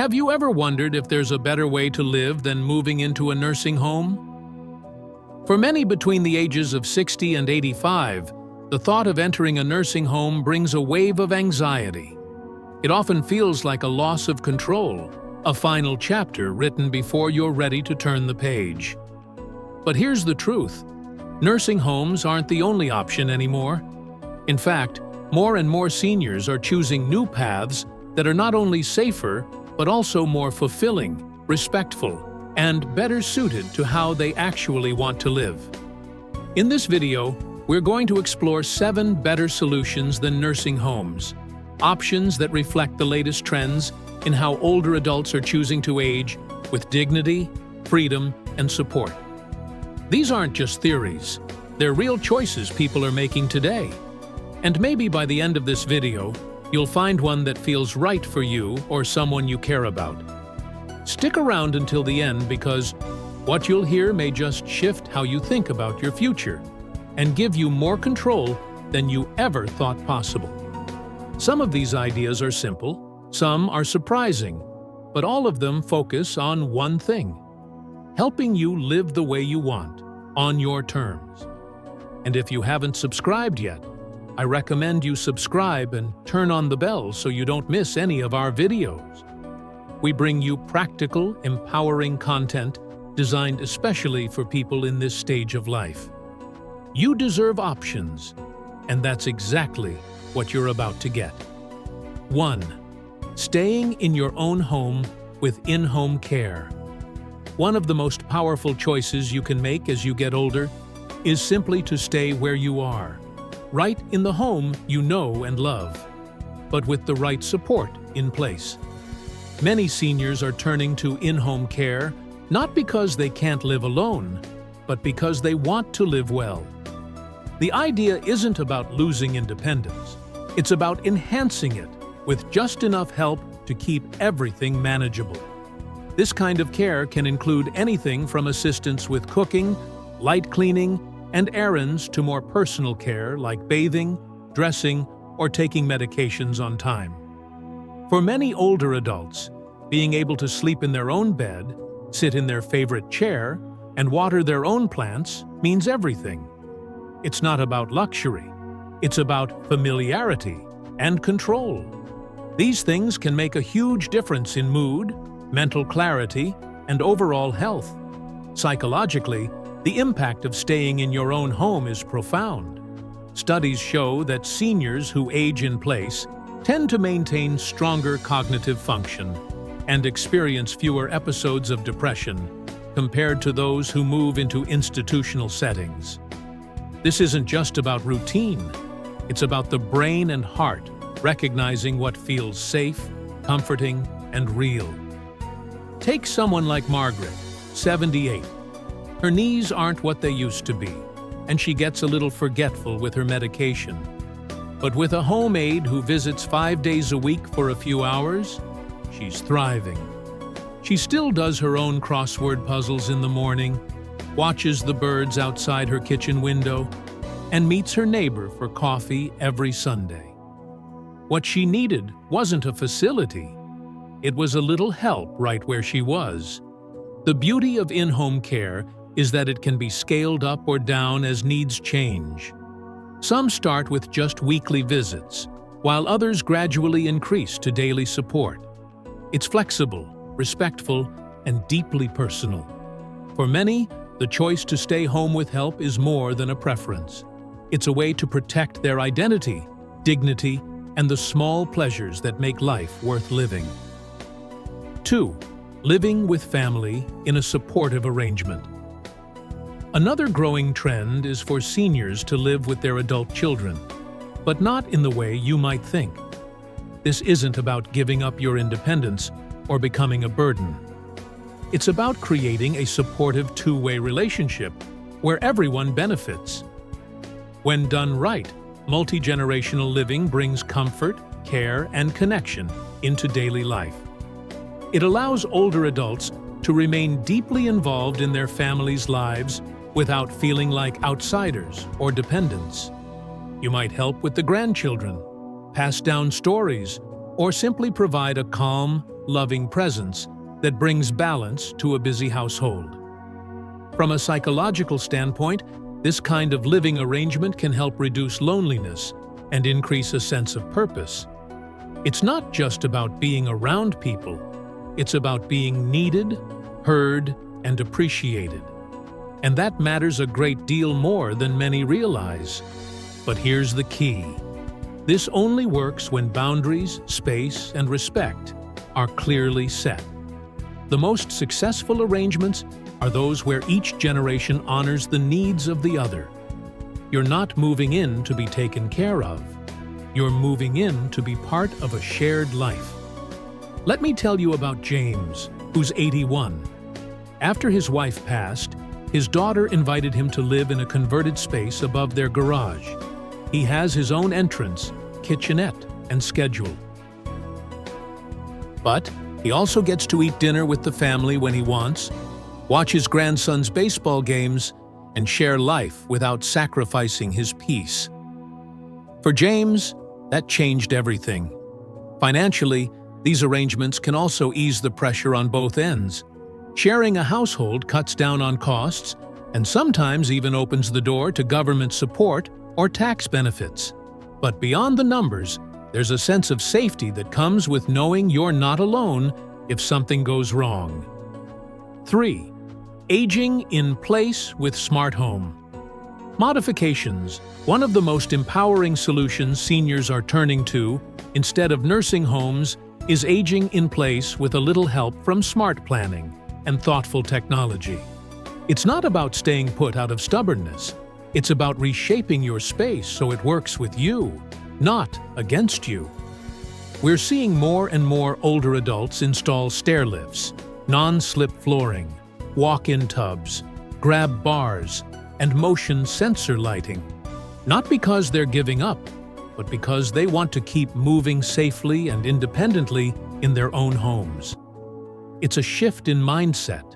Have you ever wondered if there's a better way to live than moving into a nursing home? For many between the ages of 60 and 85, the thought of entering a nursing home brings a wave of anxiety. It often feels like a loss of control, a final chapter written before you're ready to turn the page. But here's the truth. Nursing homes aren't the only option anymore. In fact, more and more seniors are choosing new paths that are not only safer, but also more fulfilling, respectful, and better suited to how they actually want to live. In this video, we're going to explore 7 better solutions than nursing homes, options that reflect the latest trends in how older adults are choosing to age with dignity, freedom, and support. These aren't just theories, they're real choices people are making today. And maybe by the end of this video, you'll find one that feels right for you or someone you care about. Stick around until the end because what you'll hear may just shift how you think about your future and give you more control than you ever thought possible. Some of these ideas are simple, some are surprising, but all of them focus on one thing: helping you live the way you want, on your terms. And if you haven't subscribed yet, I recommend you subscribe and turn on the bell so you don't miss any of our videos. We bring you practical, empowering content designed especially for people in this stage of life. You deserve options, and that's exactly what you're about to get. 1. Staying in your own home with in-home care. One of the most powerful choices you can make as you get older is simply to stay where you are, right in the home you know and love, but with the right support in place. Many seniors are turning to in-home care not because they can't live alone, but because they want to live well. The idea isn't about losing independence. It's about enhancing it with just enough help to keep everything manageable. This kind of care can include anything from assistance with cooking, light cleaning, and errands to more personal care like bathing, dressing, or taking medications on time. For many older adults, being able to sleep in their own bed, sit in their favorite chair, and water their own plants means everything. It's not about luxury. It's about familiarity and control. These things can make a huge difference in mood, mental clarity, and overall health. Psychologically, the impact of staying in your own home is profound. Studies show that seniors who age in place tend to maintain stronger cognitive function and experience fewer episodes of depression compared to those who move into institutional settings. This isn't just about routine. It's about the brain and heart recognizing what feels safe, comforting, and real. Take someone like Margaret, 78. Her knees aren't what they used to be, and she gets a little forgetful with her medication. But with a home aide who visits 5 days a week for a few hours, she's thriving. She still does her own crossword puzzles in the morning, watches the birds outside her kitchen window, and meets her neighbor for coffee every Sunday. What she needed wasn't a facility. It was a little help right where she was. The beauty of in-home care is that it can be scaled up or down as needs change. Some start with just weekly visits, while others gradually increase to daily support. It's flexible, respectful, and deeply personal. For many, the choice to stay home with help is more than a preference. It's a way to protect their identity, dignity, and the small pleasures that make life worth living. 2. Living with family in a supportive arrangement. Another growing trend is for seniors to live with their adult children, but not in the way you might think. This isn't about giving up your independence or becoming a burden. It's about creating a supportive two-way relationship where everyone benefits. When done right, multi-generational living brings comfort, care, and connection into daily life. It allows older adults to remain deeply involved in their families' lives without feeling like outsiders or dependents. You might help with the grandchildren, pass down stories, or simply provide a calm, loving presence that brings balance to a busy household. From a psychological standpoint, this kind of living arrangement can help reduce loneliness and increase a sense of purpose. It's not just about being around people, it's about being needed, heard, and appreciated. And that matters a great deal more than many realize. But here's the key. This only works when boundaries, space, and respect are clearly set. The most successful arrangements are those where each generation honors the needs of the other. You're not moving in to be taken care of. You're moving in to be part of a shared life. Let me tell you about James, who's 81. After his wife passed, his daughter invited him to live in a converted space above their garage. He has his own entrance, kitchenette, and schedule. But he also gets to eat dinner with the family when he wants, watch his grandson's baseball games, and share life without sacrificing his peace. For James, that changed everything. Financially, these arrangements can also ease the pressure on both ends. Sharing a household cuts down on costs and sometimes even opens the door to government support or tax benefits. But beyond the numbers, there's a sense of safety that comes with knowing you're not alone if something goes wrong. 3. Aging in place with Smart Home. Modifications, one of the most empowering solutions seniors are turning to, instead of nursing homes, is aging in place with a little help from smart planning and thoughtful technology. It's not about staying put out of stubbornness. It's about reshaping your space so it works with you, not against you. We're seeing more and more older adults install stair lifts, non-slip flooring, walk-in tubs, grab bars, and motion sensor lighting. Not because they're giving up, but because they want to keep moving safely and independently in their own homes. It's a shift in mindset.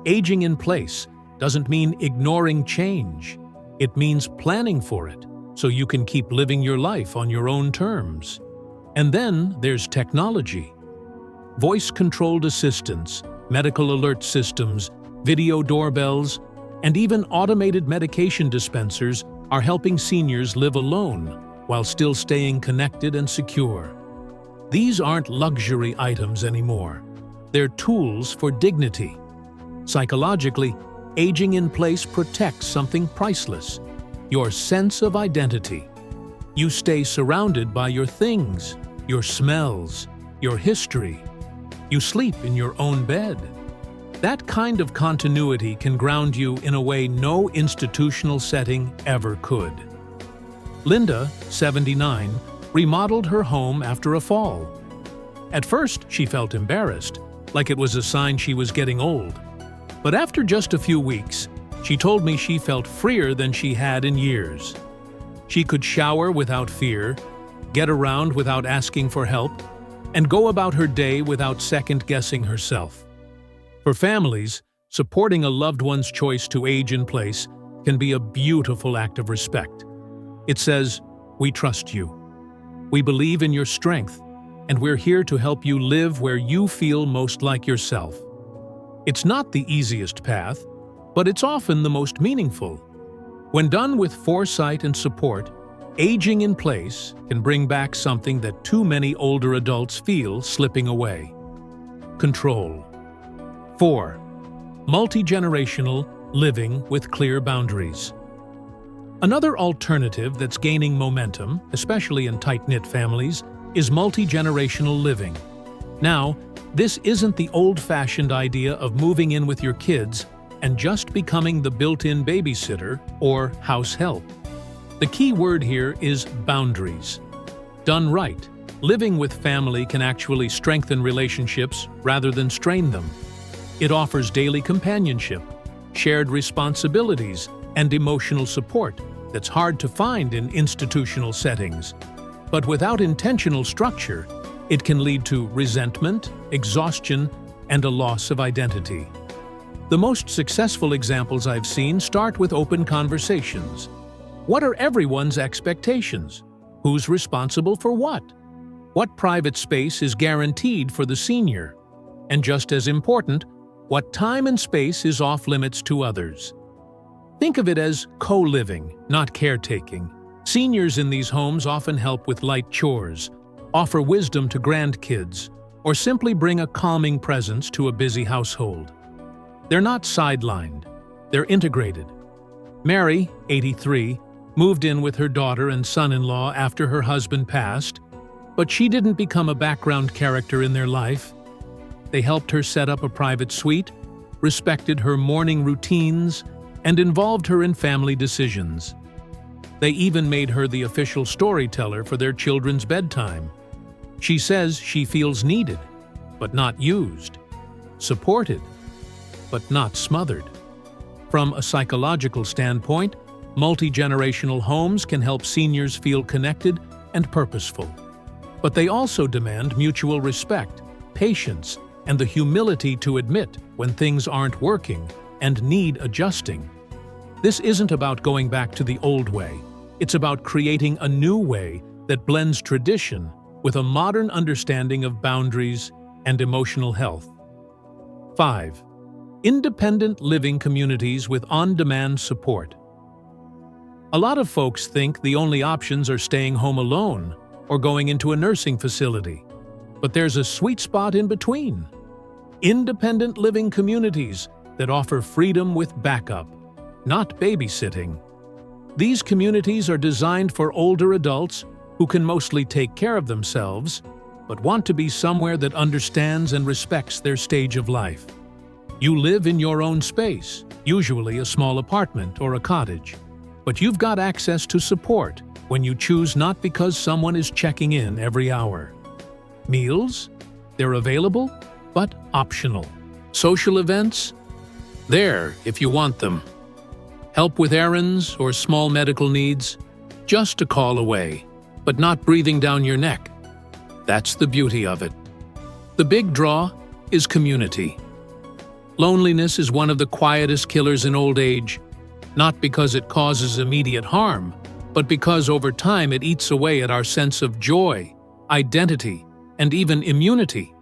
Aging in place doesn't mean ignoring change. It means planning for it, so you can keep living your life on your own terms. And then there's technology. Voice-controlled assistants, medical alert systems, video doorbells, and even automated medication dispensers are helping seniors live alone while still staying connected and secure. These aren't luxury items anymore. They're tools for dignity. Psychologically, aging in place protects something priceless: your sense of identity. You stay surrounded by your things, your smells, your history. You sleep in your own bed. That kind of continuity can ground you in a way no institutional setting ever could. Linda, 79, remodeled her home after a fall. At first, she felt embarrassed, like it was a sign she was getting old. But after just a few weeks, she told me she felt freer than she had in years. She could shower without fear, get around without asking for help, and go about her day without second-guessing herself. For families, supporting a loved one's choice to age in place can be a beautiful act of respect. It says, "We trust you. We believe in your strength, and we're here to help you live where you feel most like yourself." It's not the easiest path, but it's often the most meaningful. When done with foresight and support, aging in place can bring back something that too many older adults feel slipping away: control. 4. Multi-generational living with clear boundaries. Another alternative that's gaining momentum, especially in tight-knit families, is multi-generational living. Now, this isn't the old-fashioned idea of moving in with your kids and just becoming the built-in babysitter or house help. The key word here is boundaries. Done right, living with family can actually strengthen relationships rather than strain them. It offers daily companionship, shared responsibilities, and emotional support that's hard to find in institutional settings. But without intentional structure, it can lead to resentment, exhaustion, and a loss of identity. The most successful examples I've seen start with open conversations. What are everyone's expectations? Who's responsible for what? What private space is guaranteed for the senior? And just as important, what time and space is off-limits to others? Think of it as co-living, not caretaking. Seniors in these homes often help with light chores, offer wisdom to grandkids, or simply bring a calming presence to a busy household. They're not sidelined, they're integrated. Mary, 83, moved in with her daughter and son-in-law after her husband passed, but she didn't become a background character in their life. They helped her set up a private suite, respected her morning routines, and involved her in family decisions. They even made her the official storyteller for their children's bedtime. She says she feels needed, but not used, supported, but not smothered. From a psychological standpoint, multi-generational homes can help seniors feel connected and purposeful. But they also demand mutual respect, patience, and the humility to admit when things aren't working and need adjusting. This isn't about going back to the old way. It's about creating a new way that blends tradition with a modern understanding of boundaries and emotional health. 5. Independent living communities with on-demand support. A lot of folks think the only options are staying home alone or going into a nursing facility. But there's a sweet spot in between. Independent living communities that offer freedom with backup, not babysitting. These communities are designed for older adults who can mostly take care of themselves, but want to be somewhere that understands and respects their stage of life. You live in your own space, usually a small apartment or a cottage, but you've got access to support when you choose, not because someone is checking in every hour. Meals? They're available, but optional. Social events? There if you want them. Help with errands or small medical needs? Just a call away, but not breathing down your neck. That's the beauty of it. The big draw is community. Loneliness is one of the quietest killers in old age, not because it causes immediate harm, but because over time it eats away at our sense of joy, identity, and even immunity.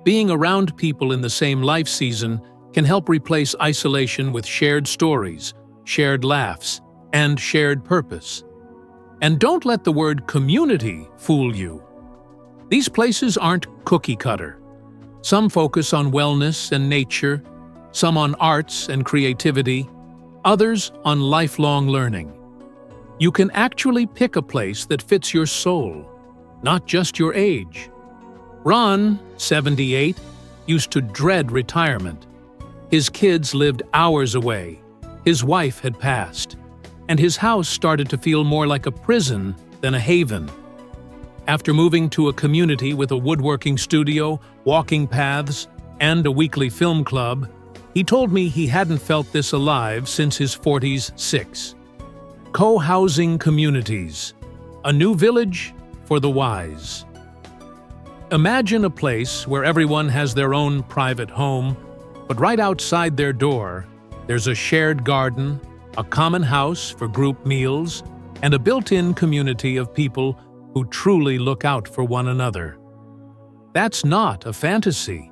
Being around people in the same life season can help replace isolation with shared stories, shared laughs, and shared purpose. And don't let the word community fool you. These places aren't cookie-cutter. Some focus on wellness and nature, some on arts and creativity, others on lifelong learning. You can actually pick a place that fits your soul, not just your age. Ron, 78, used to dread retirement. His kids lived hours away, his wife had passed, and his house started to feel more like a prison than a haven. After moving to a community with a woodworking studio, walking paths, and a weekly film club, he told me he hadn't felt this alive since his 46. Co-housing communities, a new village for the wise. Imagine a place where everyone has their own private home, but right outside their door, there's a shared garden, a common house for group meals, and a built-in community of people who truly look out for one another. That's not a fantasy.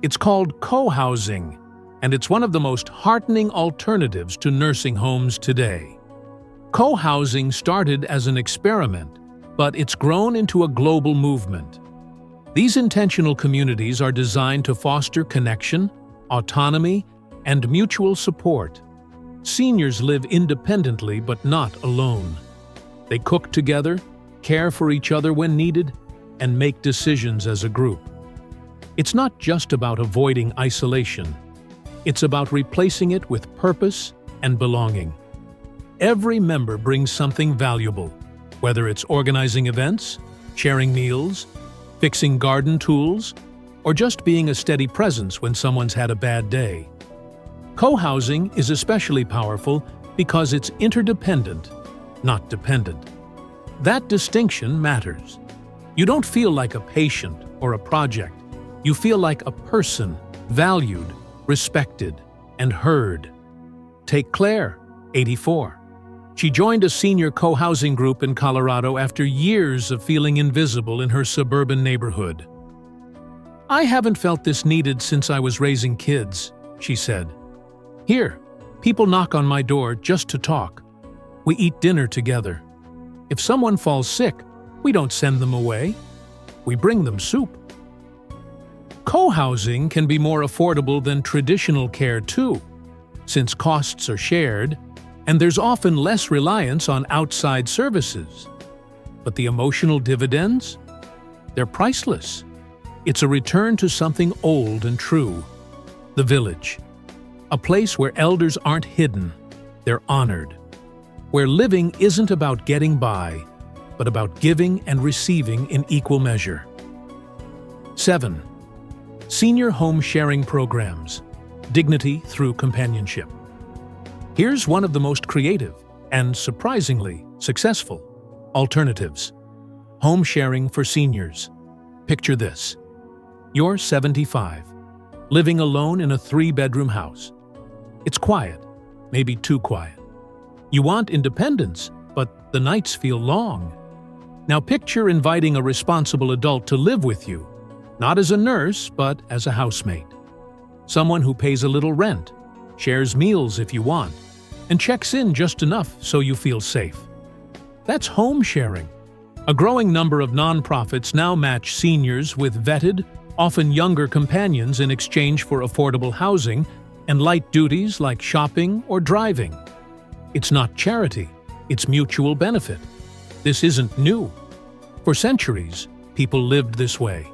It's called co-housing, and it's one of the most heartening alternatives to nursing homes today. Co-housing started as an experiment, but it's grown into a global movement. These intentional communities are designed to foster connection, autonomy, and mutual support. Seniors live independently but not alone. They cook together, care for each other when needed, and make decisions as a group. It's not just about avoiding isolation. It's about replacing it with purpose and belonging. Every member brings something valuable, whether it's organizing events, sharing meals, fixing garden tools, or just being a steady presence when someone's had a bad day. Co-housing is especially powerful because it's interdependent, not dependent. That distinction matters. You don't feel like a patient or a project. You feel like a person, valued, respected, and heard. Take Claire, 84. She joined a senior co-housing group in Colorado after years of feeling invisible in her suburban neighborhood. "I haven't felt this needed since I was raising kids," she said. "Here, people knock on my door just to talk. We eat dinner together. If someone falls sick, we don't send them away. We bring them soup." Co-housing can be more affordable than traditional care too, since costs are shared, and there's often less reliance on outside services. But the emotional dividends? They're priceless. It's a return to something old and true: the village. A place where elders aren't hidden, they're honored. Where living isn't about getting by, but about giving and receiving in equal measure. 7. Senior home sharing programs. Dignity through companionship. Here's one of the most creative and, surprisingly, successful alternatives. Home sharing for seniors. Picture this. You're 75, living alone in a 3-bedroom house. It's quiet, maybe too quiet. You want independence, but the nights feel long. Now picture inviting a responsible adult to live with you, not as a nurse, but as a housemate. Someone who pays a little rent, shares meals if you want, and checks in just enough so you feel safe. That's home sharing. A growing number of nonprofits now match seniors with vetted, often younger companions in exchange for affordable housing and light duties like shopping or driving. It's not charity, it's mutual benefit. This isn't new. For centuries, people lived this way.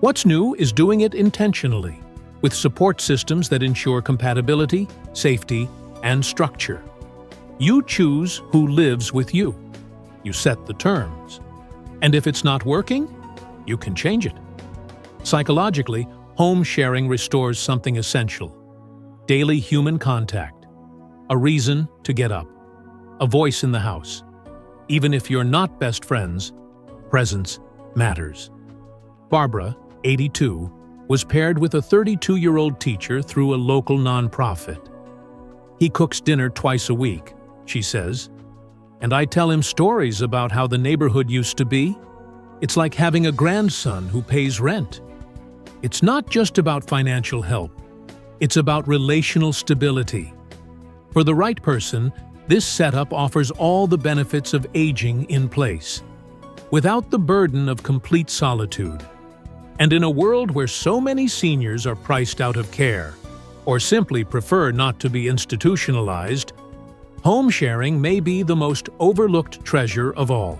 What's new is doing it intentionally, with support systems that ensure compatibility, safety, and structure. You choose who lives with you. You set the terms. And if it's not working, you can change it. Psychologically, home sharing restores something essential: daily human contact, a reason to get up, a voice in the house. Even if you're not best friends, presence matters. Barbara, 82, was paired with a 32-year-old teacher through a local nonprofit. "He cooks dinner twice a week," she says, "and I tell him stories about how the neighborhood used to be. It's like having a grandson who pays rent." It's not just about financial help. It's about relational stability. For the right person, this setup offers all the benefits of aging in place, without the burden of complete solitude. And in a world where so many seniors are priced out of care, or simply prefer not to be institutionalized, home sharing may be the most overlooked treasure of all.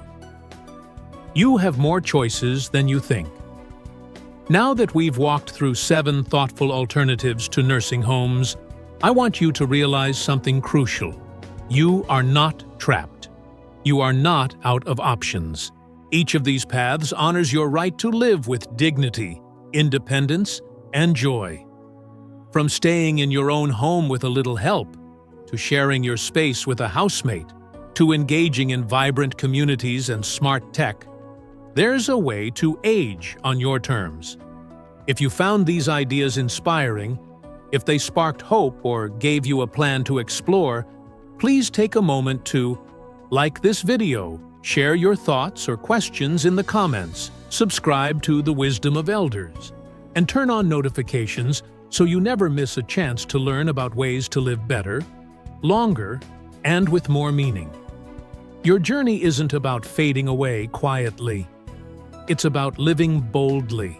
You have more choices than you think. Now that we've walked through 7 thoughtful alternatives to nursing homes, I want you to realize something crucial. You are not trapped. You are not out of options. Each of these paths honors your right to live with dignity, independence, and joy. From staying in your own home with a little help, to sharing your space with a housemate, to engaging in vibrant communities and smart tech, there's a way to age on your terms. If you found these ideas inspiring, if they sparked hope or gave you a plan to explore, please take a moment to like this video, share your thoughts or questions in the comments, subscribe to The Wisdom of Elders, and turn on notifications so you never miss a chance to learn about ways to live better, longer, and with more meaning. Your journey isn't about fading away quietly. It's about living boldly,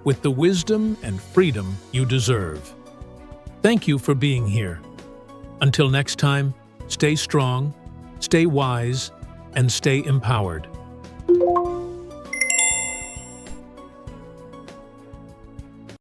with the wisdom and freedom you deserve. Thank you for being here. Until next time, stay strong, stay wise, and stay empowered.